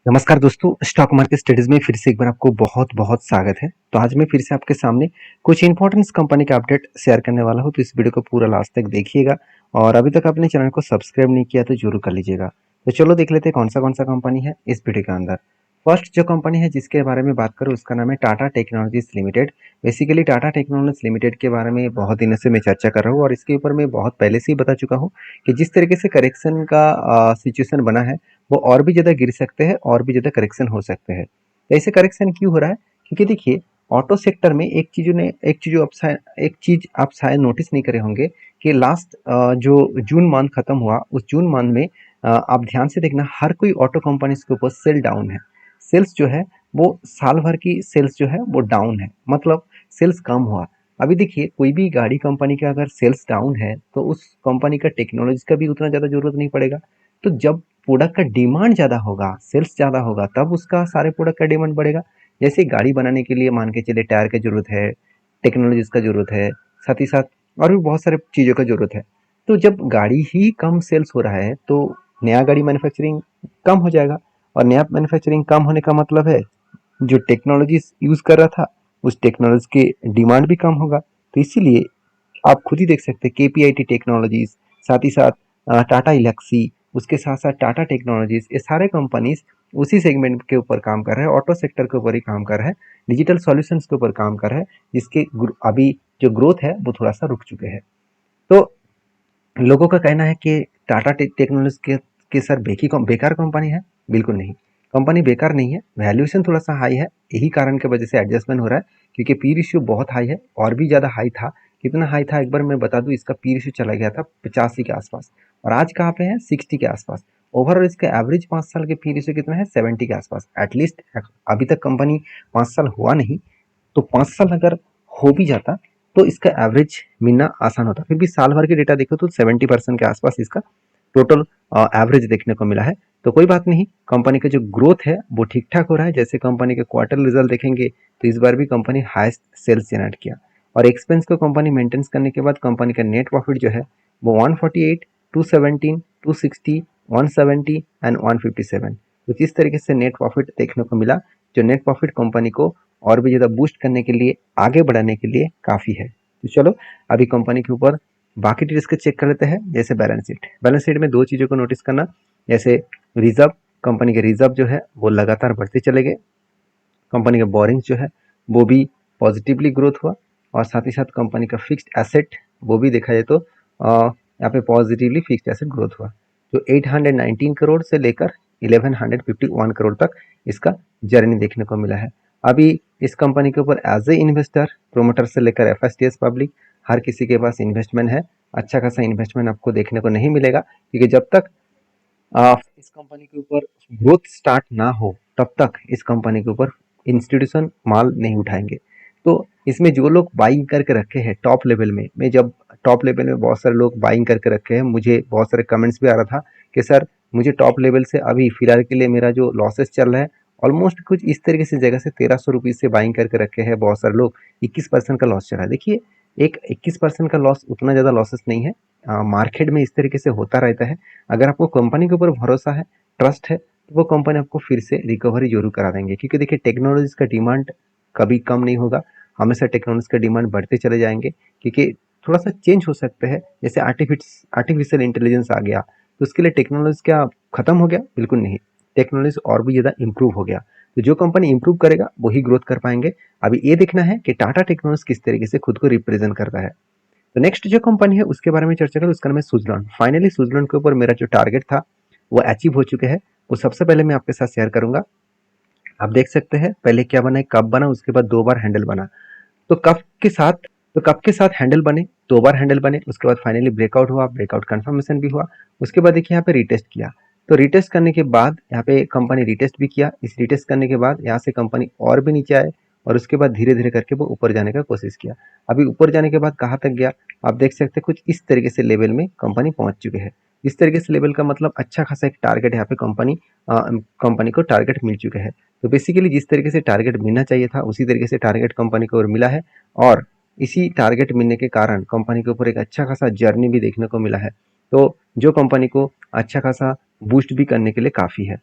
नमस्कार दोस्तों, stock market studies में फिर से एक बार आपको बहुत बहुत स्वागत है। तो आज मैं फिर से आपके सामने कुछ इंपॉर्टेंट कंपनी का अपडेट शेयर करने वाला हूं, तो इस वीडियो को पूरा लास्ट तक देखिएगा। और अभी तक आपने चैनल को सब्सक्राइब नहीं किया तो जरूर कर लीजिएगा। तो चलो देख लेते हैं कौन सा कंपनी है इस वीडियो के अंदर। फर्स्ट जो कंपनी है जिसके बारे में बात करूँ उसका नाम है Tata technologies limited. Basically Tata technologies limited के बारे में बहुत दिनों से मैं चर्चा कर रहा हूँ और इसके ऊपर मैं बहुत पहले से ही बता चुका हूँ कि जिस तरीके से करेक्शन का सिचुएशन बना है वो और भी ज़्यादा गिर सकते हैं और भी ज़्यादा करेक्शन हो सकते हैं। ऐसे करेक्शन क्यों हो रहा है? क्योंकि देखिए, ऑटो सेक्टर में एक चीज़ आप शायद नोटिस नहीं करे होंगे कि लास्ट जो जून मंथ खत्म हुआ उस जून मंथ में आप ध्यान से देखना हर कोई ऑटो कंपनीज के ऊपर सेल डाउन है। सेल्स जो है वो साल भर की सेल्स जो है वो डाउन है, मतलब सेल्स कम हुआ। अभी देखिए, कोई भी गाड़ी कंपनी का अगर सेल्स डाउन है तो उस कंपनी का टेक्नोलॉजी का भी उतना ज़्यादा ज़रूरत नहीं पड़ेगा। तो जब प्रोडक्ट का डिमांड ज़्यादा होगा, सेल्स ज़्यादा होगा, तब उसका सारे प्रोडक्ट का डिमांड बढ़ेगा। जैसे गाड़ी बनाने के लिए मान के चलिए टायर की ज़रूरत है, टेक्नोलॉजीज़ का ज़रूरत है, साथ ही साथ और भी बहुत सारे चीज़ों का ज़रूरत है। तो जब गाड़ी ही कम सेल्स हो रहा है तो नया गाड़ी मैन्युफैक्चरिंग कम हो जाएगा, और नया मैन्युफैक्चरिंग कम होने का मतलब है जो टेक्नोलॉजीज़ यूज़ कर रहा था उस टेक्नोलॉजी की डिमांड भी कम होगा। तो इसीलिए आप खुद ही देख सकते हैं केपीआईटी टेक्नोलॉजीज, साथ ही साथ टाटा इलेक्सी, उसके साथ साथ टाटा टेक्नोलॉजीज, ये सारे कंपनीज उसी सेगमेंट के ऊपर काम कर रहे हैं, ऑटो सेक्टर के ऊपर ही काम कर रहे हैं, डिजिटल सॉल्यूशंस के ऊपर काम कर रहे हैं, जिसके अभी जो ग्रोथ है वो थोड़ा सा रुक चुके हैं। तो लोगों का कहना है कि टाटा टेक्नोलॉजी के सर बेकार कंपनी है। बिल्कुल नहीं, कंपनी बेकार नहीं है, वैल्यूएशन थोड़ा सा हाई है, यही कारण की वजह से एडजस्टमेंट हो रहा है। क्योंकि पी रेशियो बहुत हाई है, और भी ज़्यादा हाई था। कितना हाई था एक बार मैं बता दूं, इसका पी रेशियो चला गया था 85 के आसपास, और आज कहाँ पे है 60 के आसपास। ओवरऑल इसका एवरेज 5 साल के पी रेशियो कितना है 70 के आसपास एटलीस्ट। अभी तक कंपनी 5 साल हुआ नहीं, तो 5 साल अगर हो भी जाता तो इसका एवरेज मिलना आसान होता। फिर भी साल भर के डेटा देखो तो 70% के आसपास इसका टोटल एवरेज देखने को मिला है। तो कोई बात नहीं, कंपनी का जो ग्रोथ है वो ठीक ठाक हो रहा है। जैसे कंपनी के क्वार्टर रिजल्ट देखेंगे तो इस बार भी कंपनी हाईएस्ट सेल्स जनरेट किया, और एक्सपेंस को कंपनी मेंटेन करने के बाद कंपनी का नेट प्रॉफिट जो है वो 148, 217, 260, 170 एंड 157 कुछ इस तरीके से नेट प्रॉफिट देखने को मिला, जो नेट प्रॉफिट कंपनी को और भी ज़्यादा बूस्ट करने के लिए, आगे बढ़ाने के लिए काफ़ी है। तो चलो अभी कंपनी के ऊपर बाकी डिटेल्स को चेक कर लेते हैं। जैसे बैलेंस शीट में दो चीज़ों को नोटिस करना। जैसे रिजर्व, कंपनी के रिजर्व जो है वो लगातार बढ़ते चले गए। कंपनी का बोरिंग जो है वो भी पॉजिटिवली ग्रोथ हुआ, और साथ ही साथ कंपनी का फिक्स्ड एसेट वो भी देखा जाए तो यहाँ पे पॉजिटिवली फिक्स्ड एसेट ग्रोथ हुआ, जो 819 करोड़ से लेकर 1151 करोड़ तक इसका जर्नी देखने को मिला है। अभी इस कंपनी के ऊपर एज ए इन्वेस्टर, प्रोमोटर से लेकर एफएसटीएस पब्लिक, हर किसी के पास इन्वेस्टमेंट है। अच्छा खासा इन्वेस्टमेंट आपको देखने को नहीं मिलेगा, क्योंकि जब तक इस कंपनी के ऊपर ग्रोथ स्टार्ट ना हो तब तक इस कंपनी के ऊपर इंस्टीट्यूशन माल नहीं उठाएंगे। तो इसमें जो लोग बाइंग करके रखे हैं टॉप लेवल में, मैं जब टॉप लेवल में बहुत सारे लोग बाइंग करके रखे हैं, मुझे बहुत सारे कमेंट्स भी आ रहा था कि सर मुझे टॉप लेवल से अभी फिलहाल के लिए मेरा जो लॉसेस चल रहा है ऑलमोस्ट कुछ इस तरीके से जगह से 1300 रुपीज़ से बाइंग करके रखे हैं बहुत सारे लोग, 21% का लॉस चल रहा है। देखिए, एक 21% का लॉस उतना ज़्यादा लॉसेस नहीं है, मार्केट में इस तरीके से होता रहता है। अगर आपको कंपनी के ऊपर भरोसा है, ट्रस्ट है, तो वो कंपनी आपको फिर से रिकवरी जरूर करा देंगे। क्योंकि देखिए, टेक्नोलॉजी का डिमांड कभी कम नहीं होगा, हमेशा टेक्नोलॉजी का डिमांड बढ़ते चले जाएंगे। क्योंकि थोड़ा सा चेंज हो सकते हैं, जैसे आर्टिफिशियल इंटेलिजेंस आ गया तो उसके लिए टेक्नोलॉजी क्या खत्म हो गया? बिल्कुल नहीं, टेक्नोलॉजी और भी ज़्यादा इंप्रूव हो गया। तो जो कंपनी इंप्रूव करेगा वही ग्रोथ कर पाएंगे। अभी ये देखना है कि टाटा टेक्नोलॉजी किस तरीके से खुद को रिप्रेजेंट करता है। तो नेक्स्ट जो कंपनी है उसके बारे में चर्चा करें, उसका नाम है सुजलॉन। फाइनली सुजलॉन के ऊपर मेरा जो टारगेट था वो अचीव हो चुके हैं। वो सबसे पहले मैं आपके साथ शेयर करूंगा। आप देख सकते हैं पहले क्या बना है, कप बना, उसके बाद 2 बार हैंडल बना। तो कप के साथ हैंडल बने, 2 बार हैंडल बने, उसके बाद फाइनली ब्रेकआउट हुआ, ब्रेकआउट कंफर्मेशन भी हुआ। उसके बाद देखिए यहाँ पे रिटेस्ट किया। तो रिटेस्ट करने के बाद यहाँ पे कंपनी रिटेस्ट भी किया। इस रिटेस्ट करने के बाद यहाँ से कंपनी और भी नीचे आए, और उसके बाद धीरे धीरे करके वो ऊपर जाने का कोशिश किया। अभी ऊपर जाने के बाद कहाँ तक गया आप देख सकते हैं, कुछ इस तरीके से लेवल में कंपनी पहुंच चुके हैं। इस तरीके से लेवल का मतलब अच्छा खासा एक टारगेट यहाँ पे कंपनी को टारगेट मिल चुके हैं। तो बेसिकली जिस तरीके से टारगेट मिलना चाहिए था उसी तरीके से टारगेट कंपनी को और मिला है, और इसी टारगेट मिलने के कारण कंपनी के ऊपर एक अच्छा खासा जर्नी भी देखने को मिला है। तो जो कंपनी को अच्छा खासा बूस्ट भी करने के लिए काफ़ी है।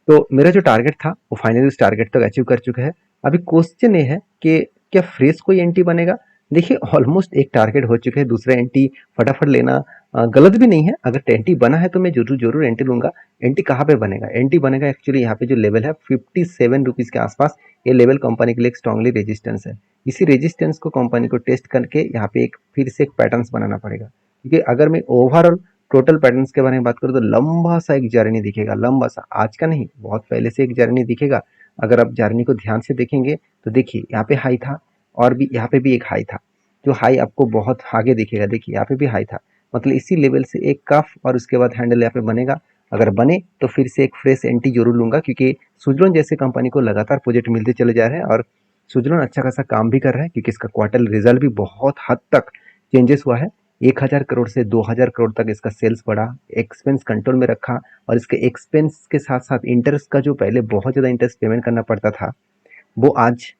तो मेरा जो टारगेट था वो फाइनली उस टारगेट तक अचीव कर चुका है। अभी क्वेश्चन ये है कि क्या फ्रेश कोई एंट्री बनेगा? देखिए ऑलमोस्ट एक टारगेट हो चुका है, दूसरा एंट्री फटाफट लेना गलत भी नहीं है। अगर एंट्री बना है तो मैं जरूर एंट्री लूंगा। एंट्री कहाँ पे बनेगा? एंट्री बनेगा एक्चुअली यहाँ पे जो लेवल है 57 रुपीज के आसपास। ये लेवल कंपनी के लिए एक स्ट्रांगली रेजिस्टेंस है। इसी रेजिस्टेंस को कंपनी को टेस्ट करके यहाँ पे एक फिर से एक पैटर्न बनाना पड़ेगा, क्योंकि अगर मैं ओवरऑल टोटल पैटर्न्स के बारे में बात करूँ तो लंबा सा एक जर्नी दिखेगा, लंबा सा, आज का नहीं बहुत पहले से एक जर्नी दिखेगा। अगर आप जर्नी को ध्यान से देखेंगे तो देखिए यहाँ पे हाई था और भी यहाँ पे भी एक हाई था। जो हाई आपको बहुत आगे दिखेगा, देखिए यहाँ पे भी हाई था। मतलब इसी लेवल से एक कफ और उसके बाद हैंडल यहाँ पे बनेगा। अगर बने तो फिर से एक फ्रेश एंट्री जरूर लूंगा, क्योंकि सुजलोन जैसे कंपनी को लगातार प्रोजेक्ट मिलते चले जा रहे हैं और सुजलोन अच्छा खासा काम भी कर रहा है, क्योंकि इसका क्वार्टर रिजल्ट भी बहुत हद तक चेंजेस हुआ है। 1000 करोड़ से 2000 करोड़ तक इसका सेल्स बढ़ा, एक्सपेंस कंट्रोल में रखा और इसके एक्सपेंस के साथ साथ इंटरेस्ट का जो पहले बहुत ज़्यादा इंटरेस्ट पेमेंट करना पड़ता था वो आज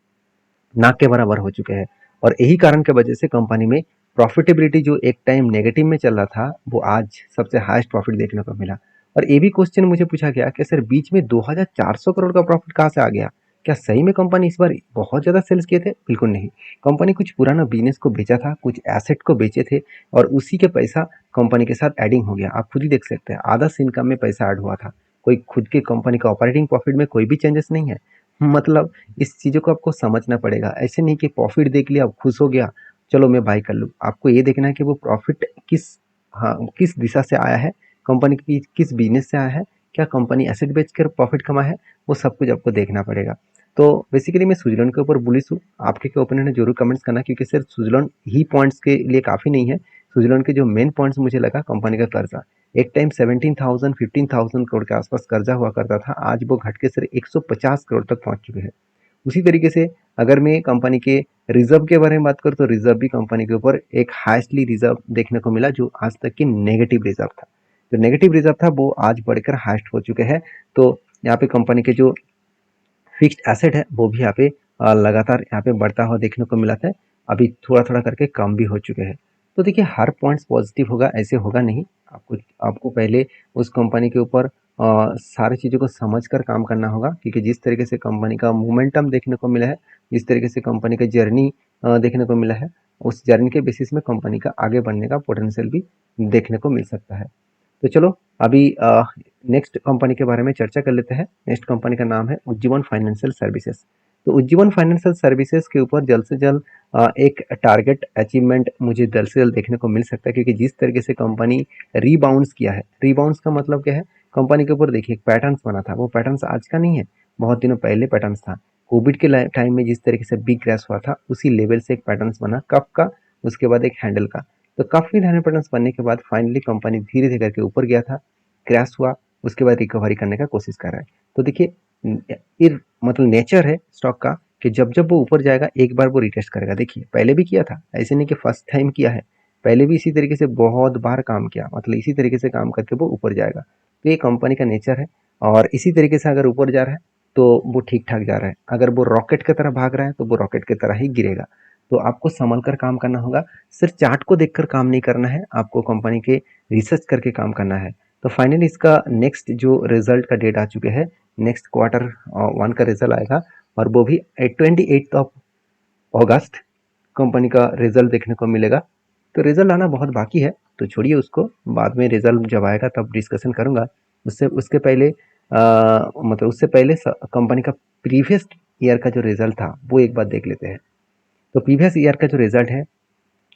ना के बराबर हो चुके हैं। और यही कारण की वजह से कंपनी में प्रॉफिटेबिलिटी जो एक टाइम नेगेटिव में चल रहा था वो आज सबसे हाईएस्ट प्रॉफिट देखने को मिला। और ये भी क्वेश्चन मुझे पूछा गया कि सर बीच में 2400 करोड़ का प्रॉफिट कहाँ से आ गया? क्या सही में कंपनी इस बार बहुत ज़्यादा सेल्स किए थे? बिल्कुल नहीं। कंपनी कुछ पुराना बिजनेस को बेचा था, कुछ एसेट को बेचे थे और उसी के पैसा कंपनी के साथ एडिंग हो गया। आप खुद ही देख सकते हैं आधा से इनकम में पैसा ऐड हुआ था। कोई खुद के कंपनी का ऑपरेटिंग प्रॉफिट में कोई भी चेंजेस नहीं है। मतलब इस चीज़ों को आपको समझना पड़ेगा। ऐसे नहीं कि प्रॉफिट देख लिया, खुश हो गया, चलो मैं बाय कर लूँ। आपको ये देखना है कि वो प्रॉफिट किस, हाँ, किस दिशा से आया है, कंपनी की किस बिज़नेस से आया है, क्या कंपनी एसेट बेचकर प्रॉफिट कमाया है, वो सब कुछ आपको देखना पड़ेगा। तो बेसिकली मैं स्विट्ज़रलैंड के ऊपर बुलिश हूँ। आपके क्या ओपिनियन है ज़रूर कमेंट्स करना, क्योंकि सिर्फ स्विट्ज़रलैंड ही पॉइंट्स के लिए काफ़ी नहीं है। स्विट्ज़रलैंड के जो मेन पॉइंट्स मुझे लगा, कंपनी का कर्जा एक टाइम 17,000 15,000 करोड़ के आसपास कर्जा हुआ करता था, आज वो घट के सिर्फ 150 करोड़ तक पहुंच चुके हैं। उसी तरीके से अगर मैं कंपनी के रिजर्व के बारे में बात करूँ तो रिजर्व भी कंपनी के ऊपर एक हाईएस्टली रिजर्व देखने को मिला, जो आज तक की नेगेटिव रिजर्व था। जो नेगेटिव रिजर्व था वो आज बढ़कर हाईएस्ट हो चुके हैं। तो यहाँ पे कंपनी के जो फिक्स्ड एसेट है वो भी यहाँ पे लगातार यहाँ पे बढ़ता हुआ देखने को मिला था। अभी थोड़ा थोड़ा करके कम भी हो चुके हैं। तो देखिए हर पॉइंट्स पॉजिटिव होगा ऐसे होगा नहीं। आपको आपको पहले उस कंपनी के ऊपर सारी चीज़ों को समझ कर काम करना होगा, क्योंकि जिस तरीके से कंपनी का मोमेंटम देखने को मिला है, जिस तरीके से कंपनी का जर्नी देखने को मिला है, उस जर्नी के बेसिस में कंपनी का आगे बढ़ने का पोटेंशियल भी देखने को मिल सकता है। तो चलो अभी नेक्स्ट कंपनी के बारे में चर्चा कर लेते हैं। नेक्स्ट कंपनी का नाम है उज्जीवन फाइनेंशियल सर्विसेज। तो उज्जीवन फाइनेंशियल सर्विसेज के ऊपर जल्द से जल्द एक टारगेट अचीवमेंट मुझे जल्द से जल्द देखने को मिल सकता है, क्योंकि जिस तरीके से कंपनी रीबाउंस किया है, रीबाउंस का मतलब क्या है, कंपनी के ऊपर देखिए एक पैटर्न्स बना था, वो पैटर्न्स आज का नहीं है, बहुत दिनों पहले पैटर्न्स था। कोविड के टाइम में जिस तरीके से बिग क्रैश हुआ था उसी लेवल से एक पैटर्न्स बना कप का, उसके बाद एक हैंडल का। तो काफ़ी सारे पैटर्न्स बनने के बाद फाइनली कंपनी धीरे धीरे करके ऊपर गया था, क्रैश हुआ, उसके बाद रिकवरी करने का कोशिश कर रहा है। तो देखिए ये मतलब नेचर है स्टॉक का कि जब जब वो ऊपर जाएगा एक बार वो रिटेस्ट करेगा। देखिए पहले भी किया था, ऐसे नहीं कि फर्स्ट टाइम किया है, पहले भी इसी तरीके से बहुत बार काम किया, मतलब इसी तरीके से काम करके वो ऊपर जाएगा। तो ये कंपनी का नेचर है और इसी तरीके से अगर ऊपर जा रहा है तो वो ठीक ठाक जा रहा है। अगर वो रॉकेट की तरह भाग रहा है तो वो रॉकेट की तरह ही गिरेगा। तो आपको संभल कर काम करना होगा, सिर्फ चार्ट को देखकर काम नहीं करना है, आपको कंपनी के रिसर्च करके काम करना है। तो फाइनली इसका नेक्स्ट जो रिजल्ट का डेट आ चुके हैं, नेक्स्ट क्वार्टर 1 का रिजल्ट आएगा और वो भी 28 ऑफ अगस्त कंपनी का रिजल्ट देखने को मिलेगा। तो रिजल्ट आना बहुत बाकी है, तो छोड़िए उसको, बाद में रिजल्ट जब आएगा तब डिस्कशन करूंगा। उससे उसके पहले मतलब उससे पहले कंपनी का प्रीवियस ईयर का जो रिजल्ट था वो एक बार देख लेते हैं। तो प्रीवियस ईयर का जो रिजल्ट है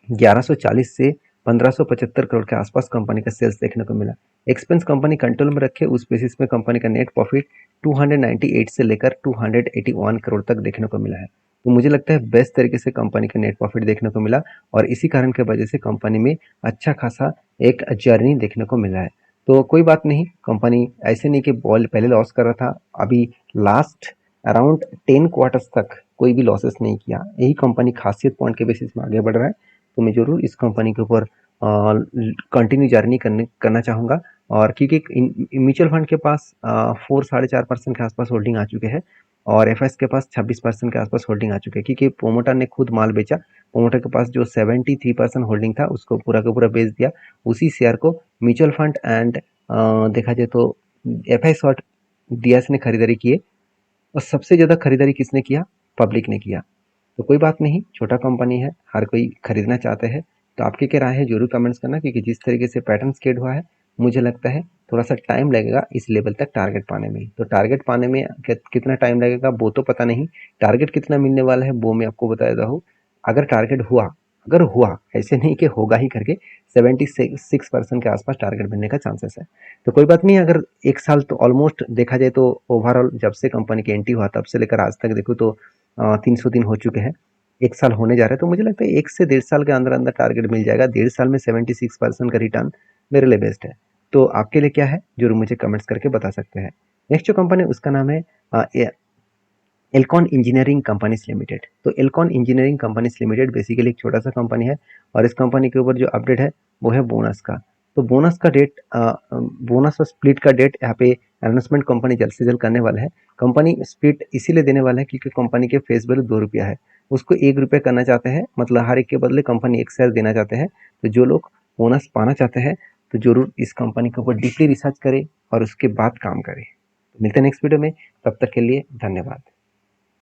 1140 से 1575 करोड़ के आसपास कंपनी का सेल्स देखने को मिला। एक्सपेंस कंपनी कंट्रोल में रखे, उस बेसिस में कंपनी का नेट प्रॉफिट 298 से लेकर 281 करोड़ तक देखने को मिला है। तो मुझे लगता है बेस्ट तरीके से कंपनी का नेट प्रॉफिट देखने को मिला और इसी कारण की वजह से कंपनी में अच्छा खासा एक जर्नी देखने को मिला है। तो कोई बात नहीं, कंपनी ऐसे नहीं कि बॉल पहले लॉस कर रहा था, अभी लास्ट अराउंड 10 क्वार्टर्स तक कोई भी लॉसेस नहीं किया। यही कंपनी खासियत पॉइंट के बेसिस में आगे बढ़ रहा है। तो मैं ज़रूर इस कंपनी के ऊपर कंटिन्यू जर्नी करना चाहूँगा। और क्योंकि म्यूचुअल फंड के पास 4-4.5% के आसपास होल्डिंग आ चुके हैं और एफएस के पास 26% के आसपास होल्डिंग आ चुके हैं, क्योंकि प्रोमोटर ने खुद माल बेचा। प्रोमोटर के पास जो 73% होल्डिंग था उसको पूरा का पूरा बेच दिया। उसी शेयर को म्यूचुअल फंड एंड देखा जाए तो एफ आई शॉर्ट डीएस ने खरीदारी किए और सबसे ज़्यादा खरीदारी किसने किया? पब्लिक ने किया। तो कोई बात नहीं, छोटा कंपनी है, हर कोई खरीदना चाहते हैं। तो आपकी क्या राय है ज़रूर कमेंट्स करना, क्योंकि जिस तरीके से पैटर्न स्केड हुआ है मुझे लगता है थोड़ा सा टाइम लगेगा इस लेवल तक टारगेट पाने में। तो टारगेट पाने में कितना टाइम लगेगा वो तो पता नहीं, टारगेट कितना मिलने वाला है वो मैं आपको बता देता हूँ। अगर टारगेट हुआ, अगर हुआ, ऐसे नहीं कि होगा ही करके, 76% के आसपास टारगेट मिलने का चांसेस है। तो कोई बात नहीं, अगर एक साल तो ऑलमोस्ट देखा जाए तो ओवरऑल जब से कंपनी की एंट्री हुआ तब से लेकर आज तक देखो तो 300 दिन हो चुके हैं, एक साल होने जा रहा है। तो मुझे लगता है 1 से 1.5 साल के अंदर अंदर टारगेट मिल जाएगा। 1.5 साल में 76% का रिटर्न मेरे लिए बेस्ट है। तो आपके लिए क्या है जरूर मुझे कमेंट्स करके बता सकते हैं। नेक्स्ट जो कंपनी उसका नाम है एल्कॉन इंजीनियरिंग कंपनीज लिमिटेड। तो Elcon Engineering Companies Limited basically एक छोटा सा कंपनी है और इस कंपनी के ऊपर जो अपडेट है वो है बोनस का। तो बोनस का डेट, बोनस और स्प्लिट का डेट यहाँ पे अनाउंसमेंट कंपनी जल्द से जल्द करने वाला है। कंपनी स्प्लिट इसीलिए देने वाला है क्योंकि कंपनी के फेस वैल्यू 2 रुपया है, उसको 1 रुपया करना चाहते हैं, मतलब हर एक के बदले कंपनी 1 शेयर देना चाहते हैं। तो जो लोग बोनस पाना चाहते हैं तो जरूर इस कंपनी के ऊपर डीपली रिसर्च करें और उसके बाद काम करें। तो मिलते हैं नेक्स्ट वीडियो में, तब तक के लिए धन्यवाद।